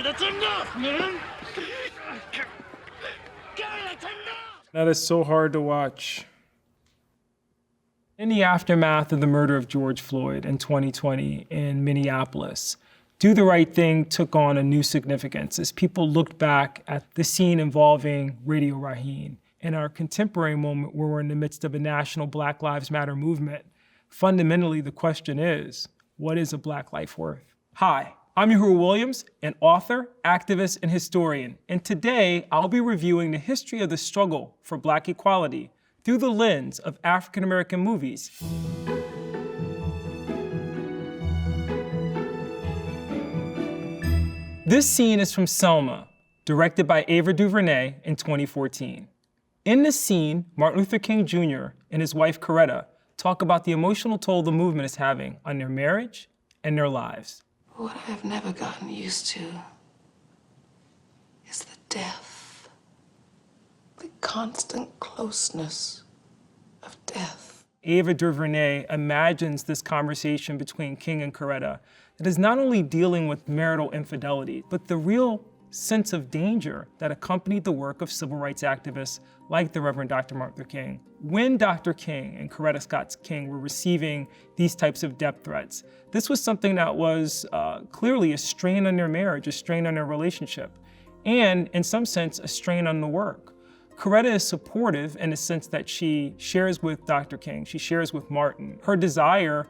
That's enough, man! That is so hard to watch. In the aftermath of the murder of George Floyd in 2020 in Minneapolis, Do the Right Thing took on a new significance as people looked back at the scene involving Radio Raheem. In our contemporary moment where we're in the midst of a national Black Lives Matter movement, fundamentally the question is, what is a Black life worth? Hi, I'm Yohuru Williams, an author, activist, and historian, and today I'll be reviewing the history of the struggle for Black equality through the lens of African American movies. This scene is from Selma, directed by Ava DuVernay in 2014. In this scene, Martin Luther King Jr. and his wife Coretta talk about the emotional toll the movement is having on their marriage and their lives. What I have never gotten used to is the death, the constant closeness of death. Ava DuVernay imagines this conversation between King and Coretta that is not only dealing with marital infidelity, but the real sense of danger that accompanied the work of civil rights activists like the Reverend Dr. Martin Luther King. When Dr. King and Coretta Scott King were receiving these types of death threats, this was something that was clearly a strain on their marriage, a strain on their relationship, and in some sense, a strain on the work. Coretta is supportive in the sense that she shares with Dr. King, she shares with Martin, her desire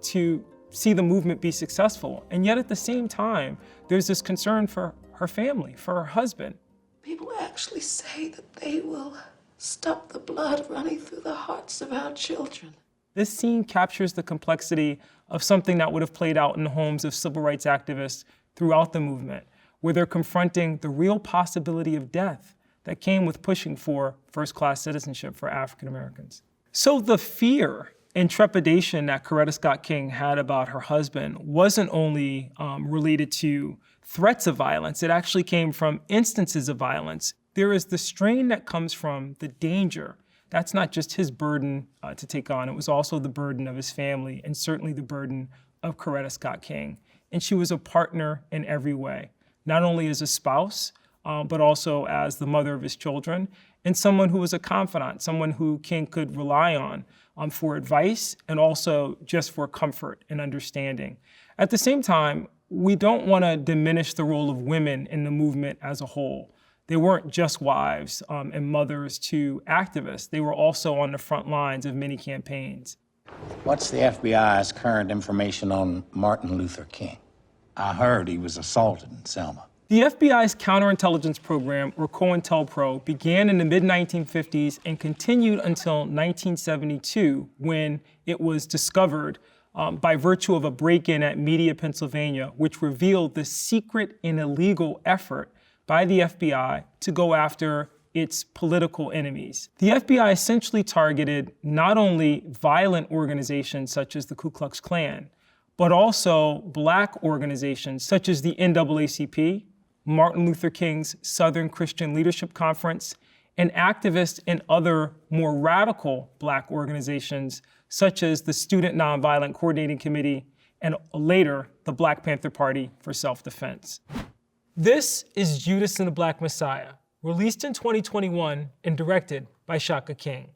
to see the movement be successful. And yet at the same time, there's this concern for her family, for her husband. People actually say that they will stop the blood running through the hearts of our children. This scene captures the complexity of something that would have played out in the homes of civil rights activists throughout the movement, where they're confronting the real possibility of death that came with pushing for first-class citizenship for African Americans. So the fear and trepidation that Coretta Scott King had about her husband wasn't only related to threats of violence, it actually came from instances of violence. There is the strain that comes from the danger. That's not just his burden to take on, it was also the burden of his family and certainly the burden of Coretta Scott King. And she was a partner in every way, not only as a spouse, but also as the mother of his children, and someone who was a confidant, someone who King could rely on for advice and also just for comfort and understanding. At the same time, we don't want to diminish the role of women in the movement as a whole. They weren't just wives and mothers to activists. They were also on the front lines of many campaigns. What's the FBI's current information on Martin Luther King? I heard he was assaulted in Selma. The FBI's counterintelligence program, or COINTELPRO, began in the mid-1950s and continued until 1972 when it was discovered by virtue of a break-in at Media, Pennsylvania, which revealed the secret and illegal effort by the FBI to go after its political enemies. The FBI essentially targeted not only violent organizations such as the Ku Klux Klan, but also Black organizations such as the NAACP, Martin Luther King's Southern Christian Leadership Conference, and activists in other more radical Black organizations such as the Student Nonviolent Coordinating Committee and later the Black Panther Party for Self-Defense. This is Judas and the Black Messiah, released in 2021 and directed by BlacKkKlansman King.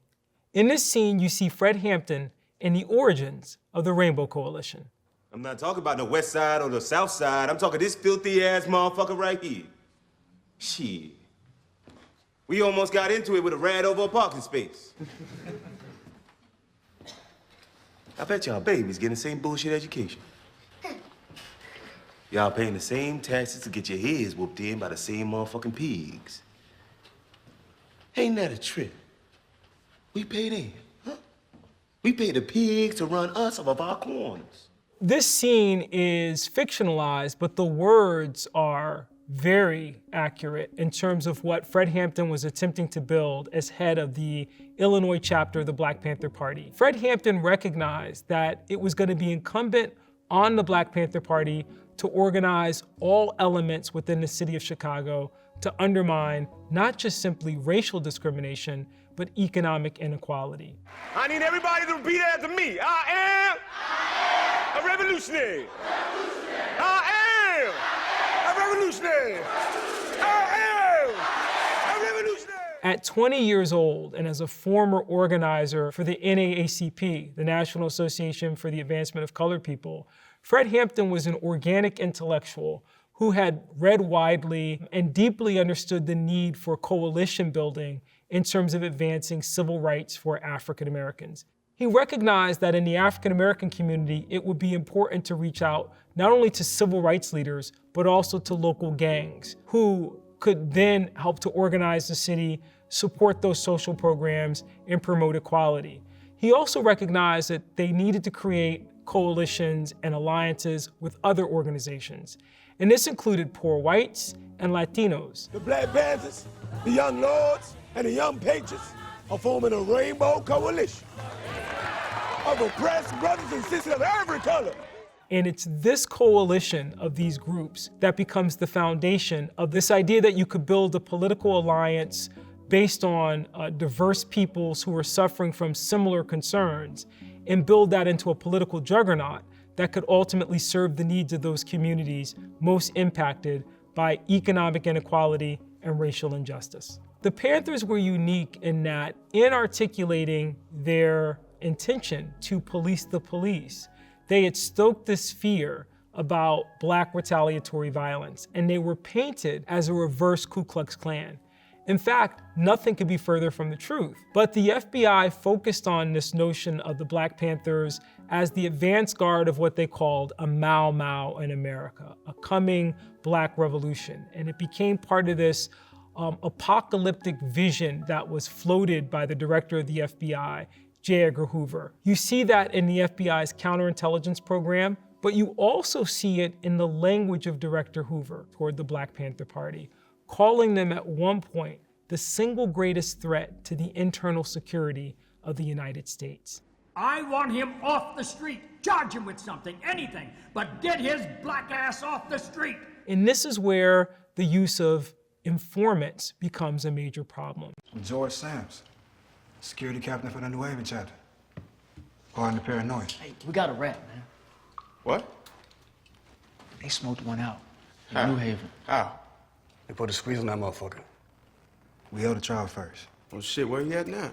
In this scene, you see Fred Hampton and the origins of the Rainbow Coalition. I'm not talking about the west side or the south side. I'm talking this filthy ass motherfucker right here. Shit. We almost got into it with a rat over a parking space. I bet y'all babies getting the same bullshit education. Y'all paying the same taxes to get your heads whooped in by the same motherfucking pigs. Ain't that a trip? We pay them, huh? We pay the pigs to run us off of our corners. This scene is fictionalized, but the words are very accurate in terms of what Fred Hampton was attempting to build as head of the Illinois chapter of the Black Panther Party. Fred Hampton recognized that it was going to be incumbent on the Black Panther Party to organize all elements within the city of Chicago to undermine not just simply racial discrimination, but economic inequality. I need everybody to repeat after me. I am a revolutionary. I am a revolutionary. revolutionary! I am a revolutionary! At 20 years old, and as a former organizer for the NAACP, the National Association for the Advancement of Colored People, Fred Hampton was an organic intellectual who had read widely and deeply understood the need for coalition building in terms of advancing civil rights for African Americans. He recognized that in the African American community, it would be important to reach out not only to civil rights leaders, but also to local gangs who could then help to organize the city, support those social programs, and promote equality. He also recognized that they needed to create coalitions and alliances with other organizations. And this included poor whites and Latinos. The Black Panthers, the Young Lords, and the Young Patriots are forming a rainbow coalition of oppressed brothers and sisters of every color. And it's this coalition of these groups that becomes the foundation of this idea that you could build a political alliance based on diverse peoples who are suffering from similar concerns and build that into a political juggernaut that could ultimately serve the needs of those communities most impacted by economic inequality and racial injustice. The Panthers were unique in that, in articulating their intention to police the police, they had stoked this fear about Black retaliatory violence, and they were painted as a reverse Ku Klux Klan. In fact, nothing could be further from the truth. But the FBI focused on this notion of the Black Panthers as the advance guard of what they called a Mau Mau in America, a coming Black revolution. And it became part of this apocalyptic vision that was floated by the director of the FBI, J. Edgar Hoover. You see that in the FBI's counterintelligence program, but you also see it in the language of Director Hoover toward the Black Panther Party, calling them at one point the single greatest threat to the internal security of the United States. I want him off the street. Charge him with something, anything, but get his black ass off the street. And this is where the use of informants becomes a major problem. George Sams, security captain for the New Haven chapter. Pardon the paranoia. Hey, we got a rat, man. What? They smoked one out in New Haven. How? They put a squeeze on that motherfucker. We held a trial first. Oh shit, where he at now?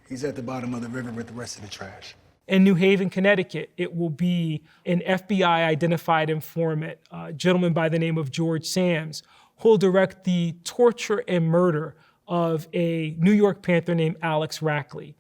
He's at the bottom of the river with the rest of the trash. In New Haven, Connecticut, it will be an FBI-identified informant, a gentleman by the name of George Sams, who will direct the torture and murder of a New York Panther named Alex Rackley.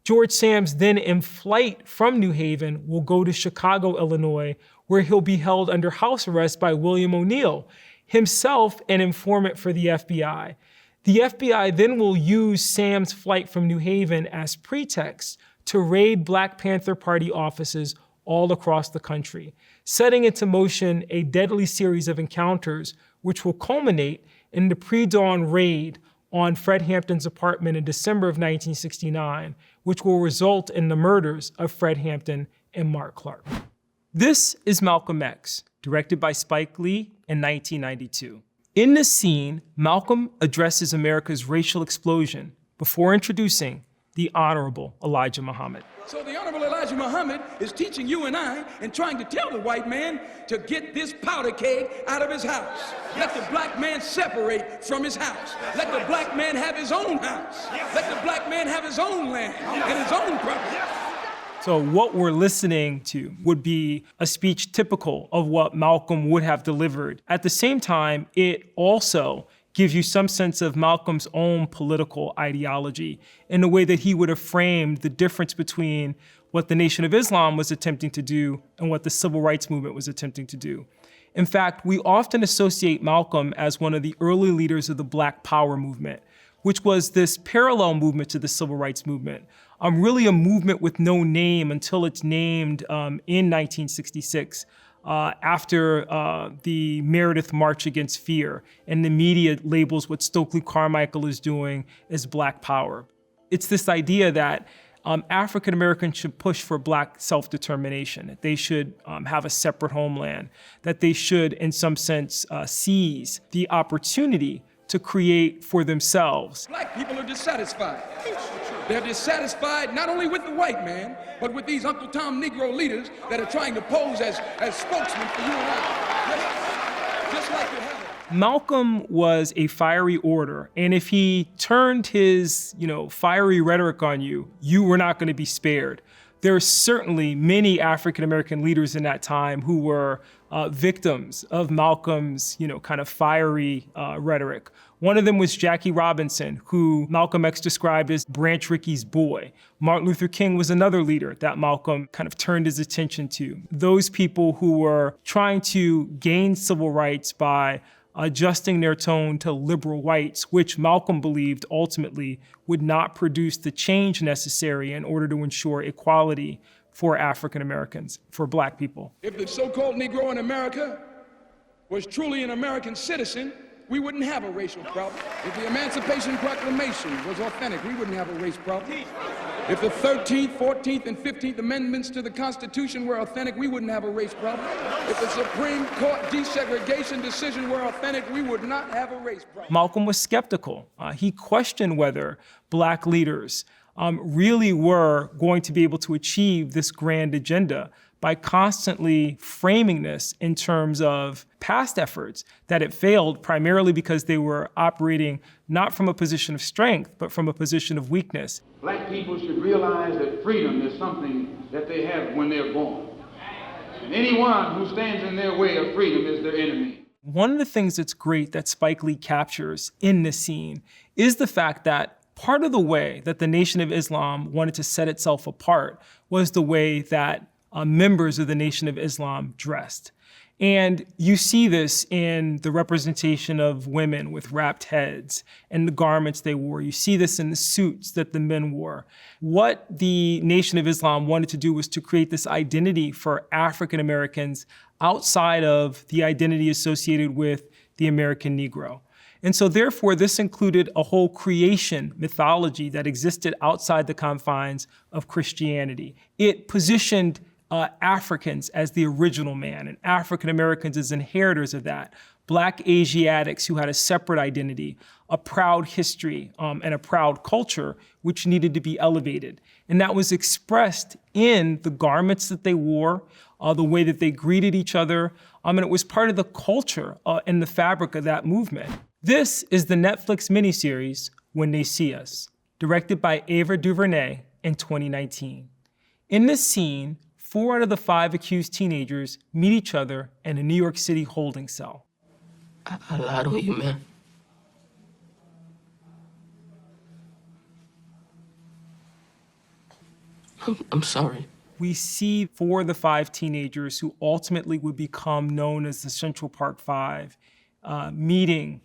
George Sams then, in flight from New Haven, will go to Chicago, Illinois, where he'll be held under house arrest by William O'Neill, himself an informant for the FBI. The FBI then will use Sam's flight from New Haven as pretext to raid Black Panther Party offices all across the country, setting into motion a deadly series of encounters which will culminate in the pre-dawn raid on Fred Hampton's apartment in December of 1969, which will result in the murders of Fred Hampton and Mark Clark. This is Malcolm X, directed by Spike Lee in 1992. In this scene, Malcolm addresses America's racial explosion before introducing the Honorable Elijah Muhammad. So the Honorable Elijah Muhammad is teaching you and I and trying to tell the white man to get this powder keg out of his house. Let the black man separate from his house. Let the black man have his own house. Let the black man have his own land and his own property. So what we're listening to would be a speech typical of what Malcolm would have delivered. At the same time, it also gives you some sense of Malcolm's own political ideology in the way that he would have framed the difference between what the Nation of Islam was attempting to do and what the Civil Rights Movement was attempting to do. In fact, we often associate Malcolm as one of the early leaders of the Black Power movement, which was this parallel movement to the Civil Rights Movement. Really a movement with no name until it's named in 1966 after the Meredith March Against Fear, and the media labels what Stokely Carmichael is doing as Black Power. It's this idea that African Americans should push for Black self-determination, that they should have a separate homeland, that they should, in some sense, seize the opportunity to create for themselves. Black people are dissatisfied. They're dissatisfied not only with the white man, but with these Uncle Tom Negro leaders that are trying to pose as spokesmen for you and I. Just like you have it. Malcolm was a fiery orator, and if he turned his, fiery rhetoric on you, you were not going to be spared. There are certainly many African-American leaders in that time who were victims of Malcolm's, kind of fiery rhetoric. One of them was Jackie Robinson, who Malcolm X described as Branch Rickey's boy. Martin Luther King was another leader that Malcolm kind of turned his attention to. Those people who were trying to gain civil rights by adjusting their tone to liberal whites, which Malcolm believed ultimately would not produce the change necessary in order to ensure equality for African Americans, for Black people. If the so-called Negro in America was truly an American citizen, we wouldn't have a racial problem. If the Emancipation Proclamation was authentic, we wouldn't have a race problem. If the 13th, 14th, and 15th Amendments to the Constitution were authentic, we wouldn't have a race problem. If the Supreme Court desegregation decision were authentic, we would not have a race problem. Malcolm was skeptical. He questioned whether Black leaders really were going to be able to achieve this grand agenda by constantly framing this in terms of past efforts that it failed primarily because they were operating not from a position of strength, but from a position of weakness. Black people should realize that freedom is something that they have when they're born. And anyone who stands in their way of freedom is their enemy. One of the things that's great that Spike Lee captures in this scene is the fact that part of the way that the Nation of Islam wanted to set itself apart was the way that members of the Nation of Islam dressed. And you see this in the representation of women with wrapped heads and the garments they wore. You see this in the suits that the men wore. What the Nation of Islam wanted to do was to create this identity for African Americans outside of the identity associated with the American Negro. And so therefore, this included a whole creation mythology that existed outside the confines of Christianity. It positioned Africans as the original man and African Americans as inheritors of that. Black Asiatics who had a separate identity, a proud history, and a proud culture, which needed to be elevated. And that was expressed in the garments that they wore, the way that they greeted each other, and it was part of the culture and the fabric of that movement. This is the Netflix miniseries, When They See Us, directed by Ava DuVernay in 2019. In this scene, 4 out of the 5 accused teenagers meet each other in a New York City holding cell. I lied on you, man. I'm sorry. We see 4 of the 5 teenagers who ultimately would become known as the Central Park Five meeting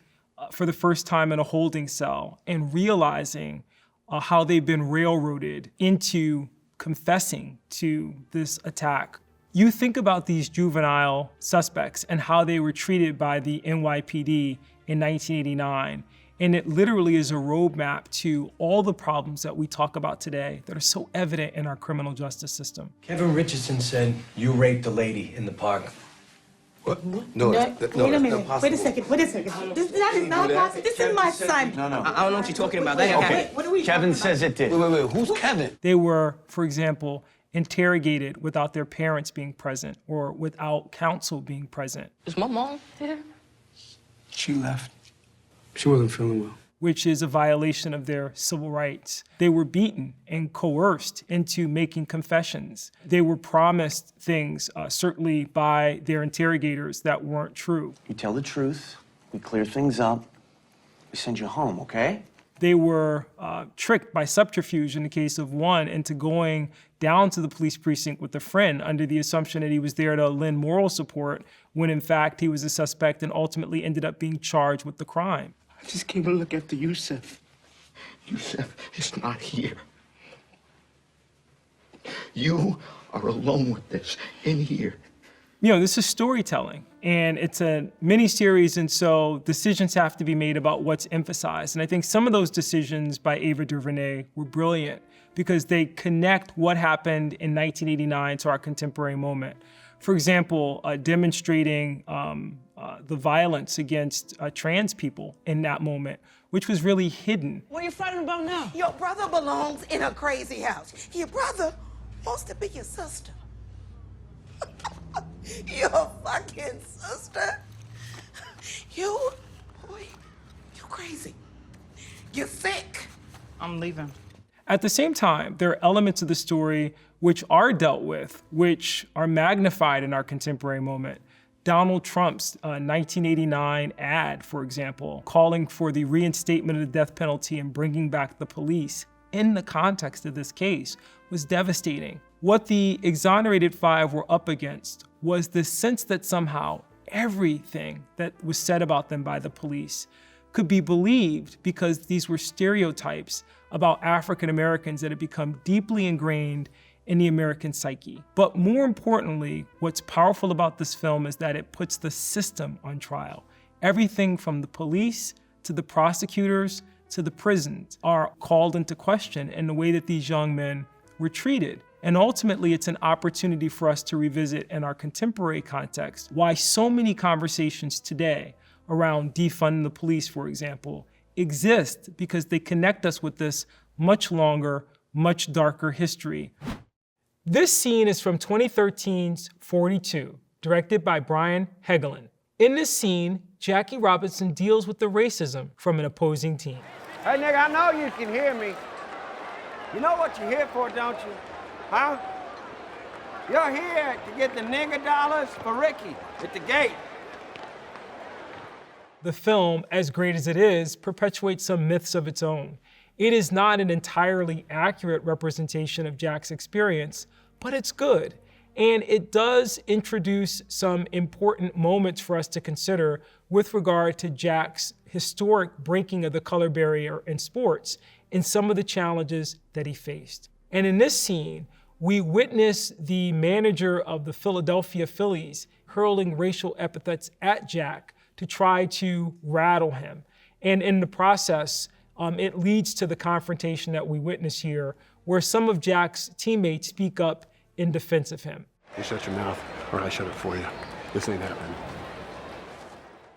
for the first time in a holding cell and realizing how they've been railroaded into confessing to this attack. You think about these juvenile suspects and how they were treated by the NYPD in 1989, and it literally is a roadmap to all the problems that we talk about today that are so evident in our criminal justice system. Kevin Richardson said you raped a lady in the park. What? No, wait a minute. Wait a second. That is not possible. This is my son. No. I don't know what you're talking about. Okay. What are we Kevin says it did. Wait. Who's Kevin? They were, for example, interrogated without their parents being present or without counsel being present. Is my mom there? She left. She wasn't feeling well. Which is a violation of their civil rights. They were beaten and coerced into making confessions. They were promised things, certainly by their interrogators, that weren't true. You tell the truth, we clear things up, we send you home, okay? They were tricked by subterfuge in the case of one into going down to the police precinct with a friend under the assumption that he was there to lend moral support, when in fact he was a suspect and ultimately ended up being charged with the crime. I just came to look after Yusuf. Yusuf is not here. You are alone with this in here. You know, this is storytelling, and it's a mini-series, and so decisions have to be made about what's emphasized. And I think some of those decisions by Ava DuVernay were brilliant because they connect what happened in 1989 to our contemporary moment. For example, demonstrating the violence against trans people in that moment, which was really hidden. What are you fighting about now? Your brother belongs in a crazy house. Your brother wants to be your sister. Your fucking sister. I'm leaving. At the same time, there are elements of the story which are dealt with, which are magnified in our contemporary moment. Donald Trump's 1989 ad, for example, calling for the reinstatement of the death penalty and bringing back the police in the context of this case was devastating. What the exonerated five were up against was the sense that somehow everything that was said about them by the police could be believed because these were stereotypes about African Americans that had become deeply ingrained in the American psyche. But more importantly, what's powerful about this film is that it puts the system on trial. Everything from the police to the prosecutors to the prisons are called into question in the way that these young men were treated. And ultimately, it's an opportunity for us to revisit in our contemporary context why so many conversations today around defunding the police, for example, exist because they connect us with this much longer, much darker history. This scene is from 2013's 42, directed by Brian Helgeland. In this scene, Jackie Robinson deals with the racism from an opposing team. Hey, nigga, I know you can hear me. You know what you're here for, don't you? Huh? You're here to get the nigger dollars for Ricky at the gate. The film, as great as it is, perpetuates some myths of its own. It is not an entirely accurate representation of Jack's experience, but it's good. And it does introduce some important moments for us to consider with regard to Jack's historic breaking of the color barrier in sports and some of the challenges that he faced. And in this scene, we witness the manager of the Philadelphia Phillies hurling racial epithets at Jack to try to rattle him. And in the process, it leads to the confrontation that we witness here, where some of Jack's teammates speak up in defense of him. You shut your mouth, or I shut it for you. This ain't happening.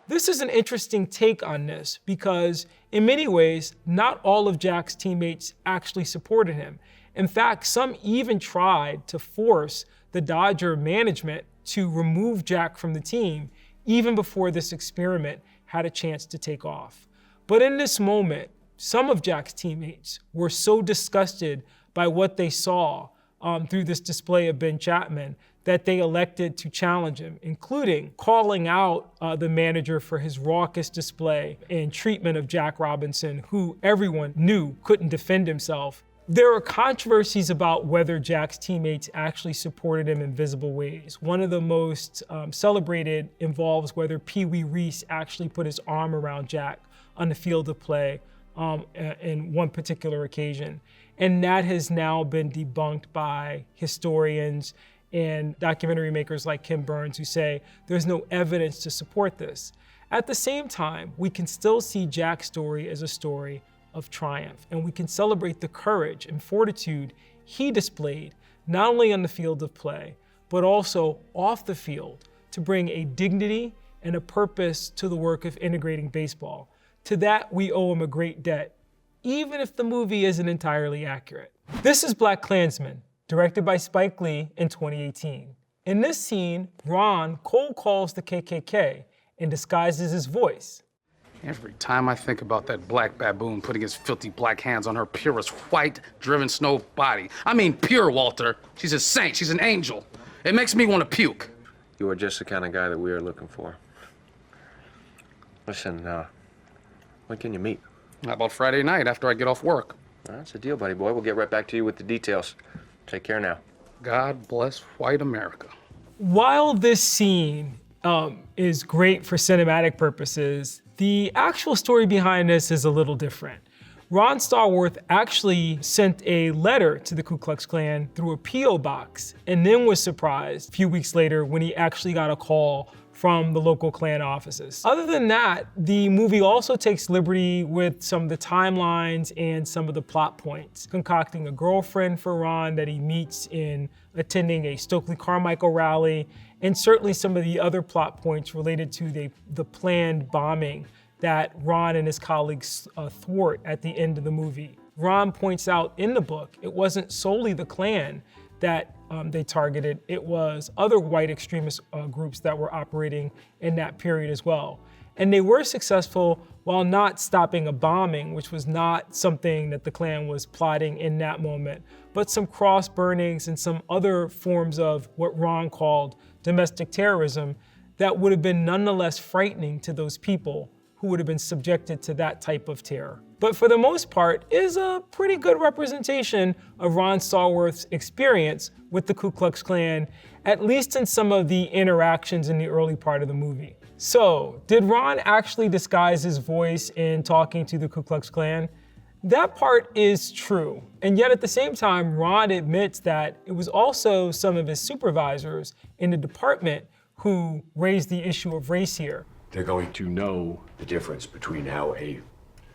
This is an interesting take on this because, in many ways, not all of Jack's teammates actually supported him. In fact, some even tried to force the Dodger management to remove Jack from the team even before this experiment had a chance to take off. But in this moment, some of Jack's teammates were so disgusted by what they saw through this display of Ben Chapman that they elected to challenge him, including calling out the manager for his raucous display and treatment of Jack Robinson, who everyone knew couldn't defend himself. There are controversies about whether Jack's teammates actually supported him in visible ways. One of the most celebrated involves whether Pee Wee Reese actually put his arm around Jack on the field of play in one particular occasion. And that has now been debunked by historians and documentary makers like Kim Burns, who say there's no evidence to support this. At the same time, we can still see Jack's story as a story of triumph, and we can celebrate the courage and fortitude he displayed, not only on the field of play, but also off the field to bring a dignity and a purpose to the work of integrating baseball. To that, we owe him a great debt, even if the movie isn't entirely accurate. This is BlacKkKlansman, directed by Spike Lee in 2018. In this scene, Ron cold calls the KKK and disguises his voice. Every time I think about that black baboon putting his filthy black hands on her purest white, driven snow body. I mean pure, Walter. She's a saint, she's an angel. It makes me want to puke. You are just the kind of guy that we are looking for. Listen, when can you meet? How about Friday night after I get off work? That's a deal, buddy boy. We'll get right back to you with the details. Take care now. God bless white America. While this scene is great for cinematic purposes, the actual story behind this is a little different. Ron Starworth actually sent a letter to the Ku Klux Klan through a P.O. box and then was surprised a few weeks later when he actually got a call from the local Klan offices. Other than that, the movie also takes liberty with some of the timelines and some of the plot points, concocting a girlfriend for Ron that he meets in attending a Stokely Carmichael rally, and certainly some of the other plot points related to the planned bombing that Ron and his colleagues thwart at the end of the movie. Ron points out in the book, it wasn't solely the Klan that they targeted, it was other white extremist groups that were operating in that period as well. And they were successful while not stopping a bombing, which was not something that the Klan was plotting in that moment, but some cross burnings and some other forms of what Ron called domestic terrorism that would have been nonetheless frightening to those people who would have been subjected to that type of terror. But for the most part, is a pretty good representation of Ron Stallworth's experience with the Ku Klux Klan, at least in some of the interactions in the early part of the movie. So, did Ron actually disguise his voice in talking to the Ku Klux Klan? That part is true. And yet at the same time, Ron admits that it was also some of his supervisors in the department who raised the issue of race here. They're going to know the difference between how a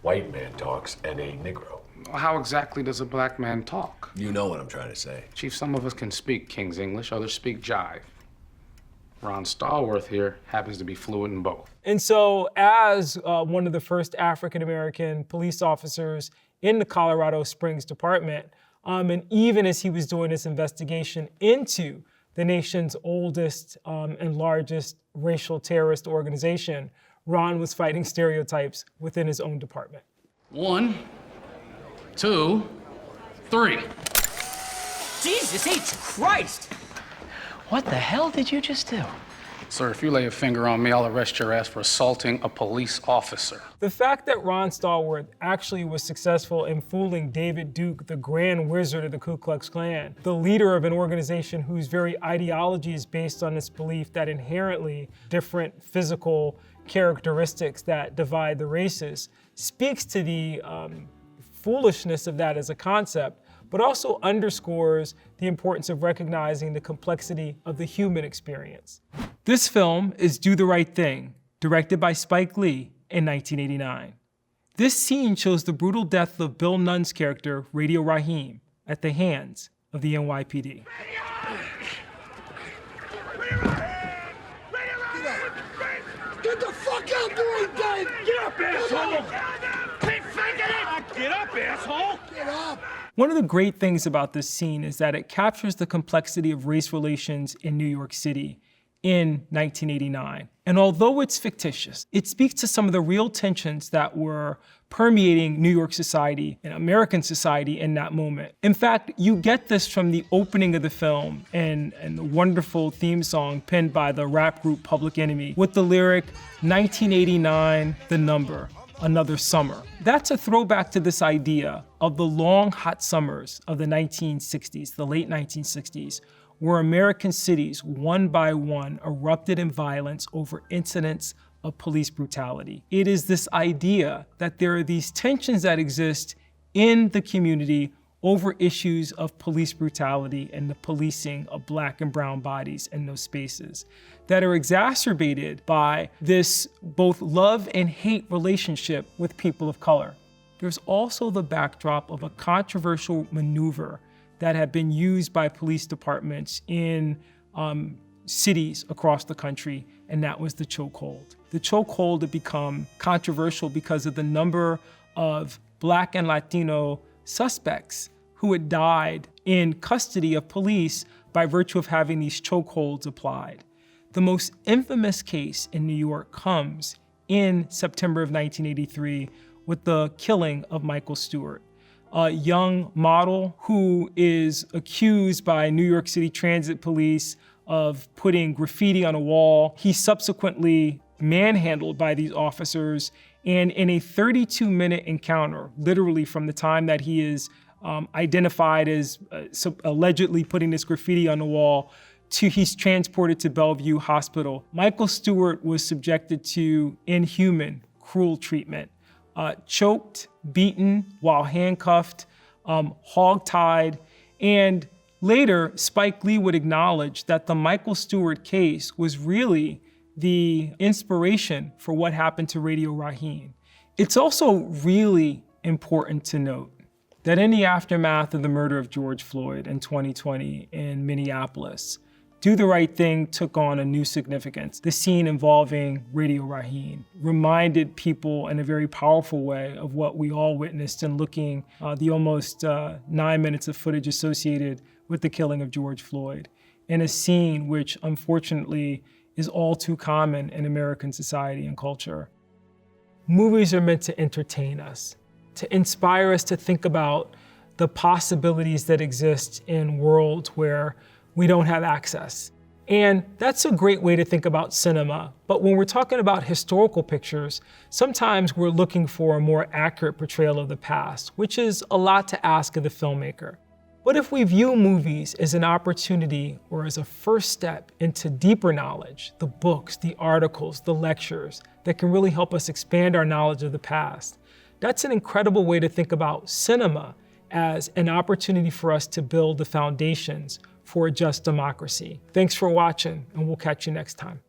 white man talks and a Negro. How exactly does a black man talk? You know what I'm trying to say. Chief, some of us can speak King's English, others speak jive. Ron Stallworth here happens to be fluent in both. And so as one of the first African-American police officers in the Colorado Springs Department, and even as he was doing this investigation into the nation's oldest and largest racial terrorist organization, Ron was fighting stereotypes within his own department. 1, 2, 3. Jesus H. Christ! What the hell did you just do? Sir, if you lay a finger on me, I'll arrest your ass for assaulting a police officer. The fact that Ron Stallworth actually was successful in fooling David Duke, the grand wizard of the Ku Klux Klan, the leader of an organization whose very ideology is based on this belief that inherently different physical characteristics that divide the races, speaks to the foolishness of that as a concept, but also underscores the importance of recognizing the complexity of the human experience. This film is Do the Right Thing, directed by Spike Lee in 1989. This scene shows the brutal death of Bill Nunn's character, Radio Raheem, at the hands of the NYPD. Get the fuck out there, Dave! Get up, asshole! Keep faking it! Get up, asshole! Get up! One of the great things about this scene is that it captures the complexity of race relations in New York City in 1989. And although it's fictitious, it speaks to some of the real tensions that were permeating New York society and American society in that moment. In fact, you get this from the opening of the film and the wonderful theme song penned by the rap group Public Enemy with the lyric, 1989, the number, another summer. That's a throwback to this idea of the long, hot summers of the 1960s, the late 1960s, where American cities, one by one, erupted in violence over incidents of police brutality. It is this idea that there are these tensions that exist in the community over issues of police brutality and the policing of Black and brown bodies in those spaces that are exacerbated by this both love and hate relationship with people of color. There's also the backdrop of a controversial maneuver that had been used by police departments in cities across the country, and that was the chokehold. The chokehold had become controversial because of the number of Black and Latino suspects who had died in custody of police by virtue of having these chokeholds applied. The most infamous case in New York comes in September of 1983 with the killing of Michael Stewart, a young model who is accused by New York City Transit Police of putting graffiti on a wall. He's subsequently manhandled by these officers, and in a 32-minute encounter, literally from the time that he is identified as allegedly putting this graffiti on the wall to he's transported to Bellevue Hospital, Michael Stewart was subjected to inhuman, cruel treatment. Choked, beaten while handcuffed, hog-tied, and later Spike Lee would acknowledge that the Michael Stewart case was really the inspiration for what happened to Radio Raheem. It's also really important to note that in the aftermath of the murder of George Floyd in 2020 in Minneapolis, Do the Right Thing took on a new significance. The scene involving Radio Raheem reminded people in a very powerful way of what we all witnessed in looking the almost 9 minutes of footage associated with the killing of George Floyd, in a scene which unfortunately is all too common in American society and culture. Movies are meant to entertain us, to inspire us to think about the possibilities that exist in worlds where we don't have access. And that's a great way to think about cinema. But when we're talking about historical pictures, sometimes we're looking for a more accurate portrayal of the past, which is a lot to ask of the filmmaker. But if we view movies as an opportunity or as a first step into deeper knowledge, the books, the articles, the lectures that can really help us expand our knowledge of the past, that's an incredible way to think about cinema as an opportunity for us to build the foundations for a just democracy. Thanks for watching, and we'll catch you next time.